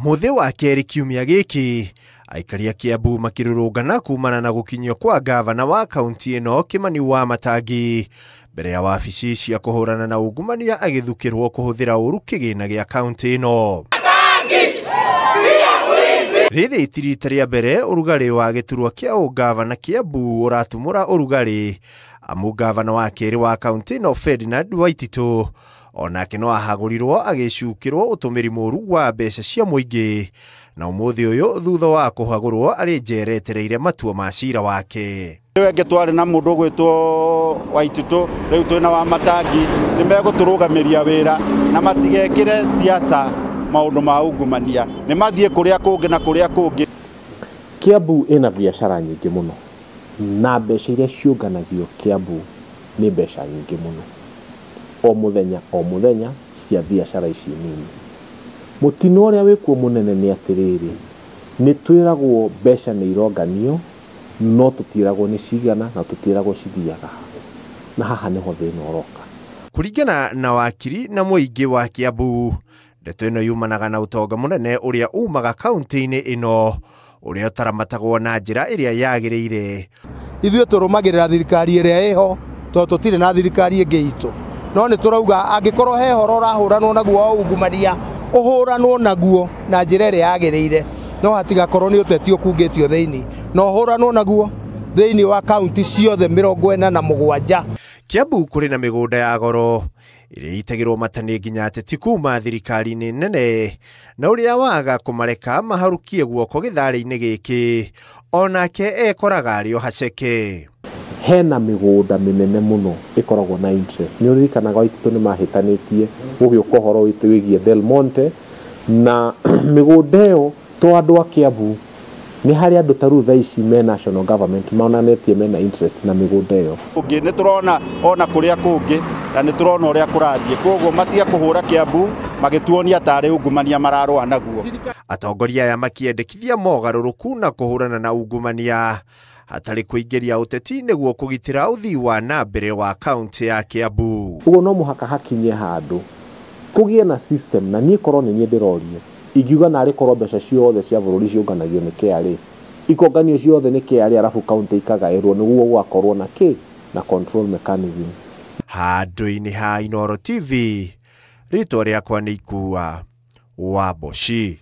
Muthi wa keri kiumia giki aikari a Kiambu makirurungana kumana na gukinyio kwa gavana wa kaunti ino Kimani Wamatangi mbere ya wabici cia kuhurana na ungumania agithukirwo kuhuthira uru kigina gia kaunti ino. Riri itirita ria mbere urugari wa giturwa kia ugavana Kiambu uratumura urugari amu gavana wa keri wa kaunti ino Ferdinand Waititu onake no ahagurirwo agicukirwo utumiri muru wa mbeca cia muingi na umuthi uyu thutha wa kuhagurwo ari njera etereire matua ma cira wake. Wenge twari na mundu gwitwo Waititu riu twina Wamatangi nimeguturugamiria wira na matigekire siasa maundu ma ungumania ni mathie kuria kungi na kuria kungi. Kiambu ina biashara nyingi muno na mbeca iria ciunganagio Kiambu ni mbeca nyingi muno o muthenya cia biashara ici nini. Mutino uria wikuo munene ni atiriri ni twiragwo mbeca ni ironganio no tutiragwo ni cigana na tutiragwo cithiaga na haha niho thina uroka. Kuringana na wakiri na muingi wa Kiambu ndeto ino yumanaga na utonga munene uria umaga kaunti-ini ino uria utaramatagwo na njira iria yagiriire. Ithuĩ turumagirira thirikari iria iho to tutire na thirikari ingi itu no ni turauga angikorwo he horo urahuranwo naguo ungumania uhuranwo naguo na njira iria yagiriire no hatigakorwo ni uteti ukungitio thiini no uhuranwo naguo thiini wa kaunti ciothe 47. Kiambu kuri na migunda ya goro iria itagirwo matani nginya ateti kuma thirikari-ini nene na uria waga kumareka maharukie guoko githari-ini giki onake ekoraga ario haceke. Hena migunda minene muno ikoragwo na interest ni uririkanaga Waititu ni mahitanitie gugiuka horo wigie Del Monte na migunda iyo to andu a Kiambu ni hari andu taru tha ici me national government maonanetie mena interest na migunda iyo. Ungi ni turona ona kuria kungi na ni turona uria kurathie koguo matia kuhura Kiambu magituonia tari ungumania mararwa naguo. Atongoria aya makiendekithia mogaruruku na kuhurana na ungumania hatari kuingiria uteti niguo kugitira uthii wa na mbere wa kaunti ya Kiambu. Ugo no muhaka hakinye handu kugie na system na ni korwo ni ndirorie igiuga na ari korwo mbeca ciothe cia bururi ciunganagio ni KRA ikonganio ciothe ni KRA arafu kaunti ikagairwo niguo gwakorwo na na control mechanism. Handu-ini ha Inooro TV ritwa riakwa ni Ikua Wamboshi.